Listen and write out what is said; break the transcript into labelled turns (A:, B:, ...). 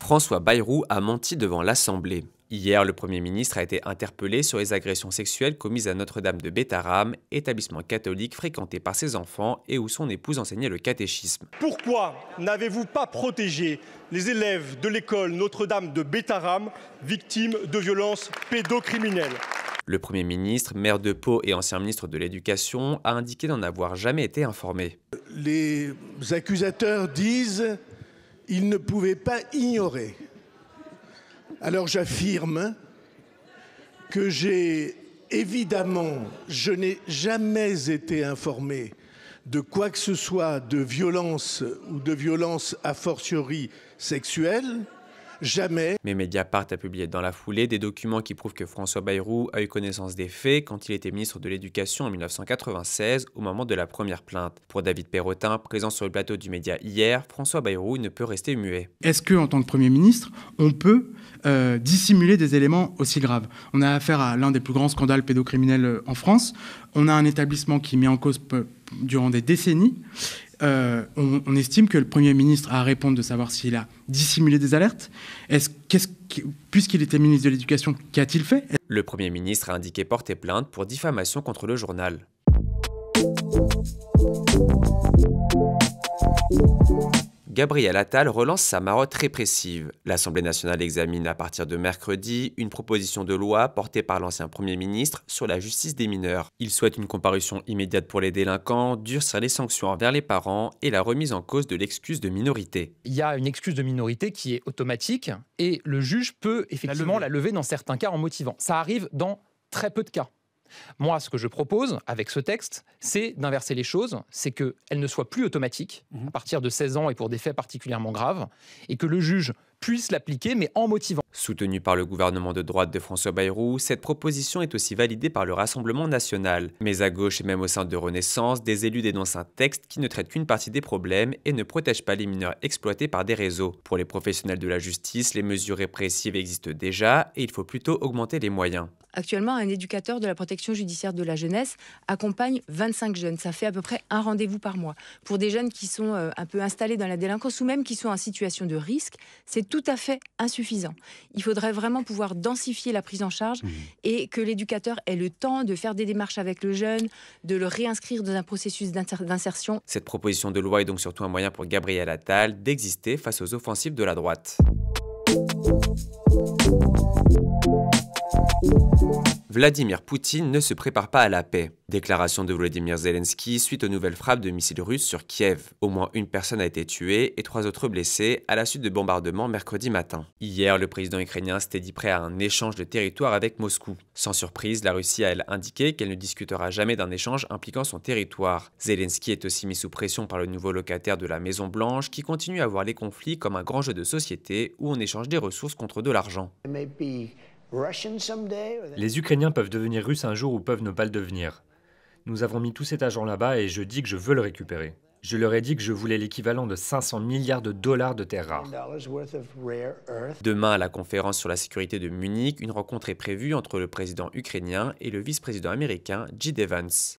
A: François Bayrou a menti devant l'Assemblée. Hier, le Premier ministre a été interpellé sur les agressions sexuelles commises à Notre-Dame de Bétharram, établissement catholique fréquenté par ses enfants et où son épouse enseignait le catéchisme.
B: Pourquoi n'avez-vous pas protégé les élèves de l'école Notre-Dame de Bétharram, victimes de violences pédocriminelles ?
A: Le Premier ministre, maire de Pau et ancien ministre de l'Éducation, a indiqué n'en avoir jamais été informé.
C: Les accusateurs disent qu'ils ne pouvaient pas ignorer. Alors j'affirme que je n'ai jamais été informé de quoi que ce soit de violence ou de violence a fortiori sexuelle. Jamais.
A: Mais Mediapart a publié dans la foulée des documents qui prouvent que François Bayrou a eu connaissance des faits quand il était ministre de l'Éducation en 1996 au moment de la première plainte. Pour David Perrotin, présent sur le plateau du Média hier, François Bayrou ne peut rester muet.
D: Est-ce qu'en tant que Premier ministre, on peut dissimuler des éléments aussi graves? On a affaire à l'un des plus grands scandales pédocriminels en France. On a un établissement qui est mis en cause durant des décennies. On estime que le Premier ministre a à répondre de savoir s'il a dissimulé des alertes. Puisqu'il était ministre de l'Éducation, qu'a-t-il fait?
A: Le Premier ministre a indiqué porter plainte pour diffamation contre le journal. Gabriel Attal relance sa marotte répressive. L'Assemblée nationale examine à partir de mercredi une proposition de loi portée par l'ancien Premier ministre sur la justice des mineurs. Il souhaite une comparution immédiate pour les délinquants, durcir les sanctions envers les parents et la remise en cause de l'excuse de minorité.
E: Il y a une excuse de minorité qui est automatique et le juge peut effectivement la lever dans certains cas en motivant. Ça arrive dans très peu de cas. Moi, ce que je propose avec ce texte, c'est d'inverser les choses, c'est qu'elle ne soit plus automatique à partir de 16 ans et pour des faits particulièrement graves, et que le juge puisse l'appliquer, mais en motivant.
A: Soutenue par le gouvernement de droite de François Bayrou, cette proposition est aussi validée par le Rassemblement national. Mais à gauche et même au sein de Renaissance, des élus dénoncent un texte qui ne traite qu'une partie des problèmes et ne protège pas les mineurs exploités par des réseaux. Pour les professionnels de la justice, les mesures répressives existent déjà et il faut plutôt augmenter les moyens.
F: Actuellement, un éducateur de la protection judiciaire de la jeunesse accompagne 25 jeunes. Ça fait à peu près un rendez-vous par mois. Pour des jeunes qui sont un peu installés dans la délinquance ou même qui sont en situation de risque, c'est tout à fait insuffisant. Il faudrait vraiment pouvoir densifier la prise en charge et que l'éducateur ait le temps de faire des démarches avec le jeune, de le réinscrire dans un processus d'insertion.
A: Cette proposition de loi est donc surtout un moyen pour Gabriel Attal d'exister face aux offensives de la droite. Vladimir Poutine ne se prépare pas à la paix. Déclaration de Volodymyr Zelensky suite aux nouvelles frappes de missiles russes sur Kiev. Au moins une personne a été tuée et 3 autres blessés à la suite de bombardements mercredi matin. Hier, le président ukrainien s'était dit prêt à un échange de territoire avec Moscou. Sans surprise, la Russie a elle indiqué qu'elle ne discutera jamais d'un échange impliquant son territoire. Zelensky est aussi mis sous pression par le nouveau locataire de la Maison Blanche qui continue à voir les conflits comme un grand jeu de société où on échange des ressources contre de l'argent.
G: Les Ukrainiens peuvent devenir Russes un jour ou peuvent ne pas le devenir. Nous avons mis tout cet argent là-bas et je dis que je veux le récupérer. Je leur ai dit que je voulais l'équivalent de 500 milliards de dollars de terres rares.
A: Demain, à la conférence sur la sécurité de Munich, une rencontre est prévue entre le président ukrainien et le vice-président américain J.D. Vance.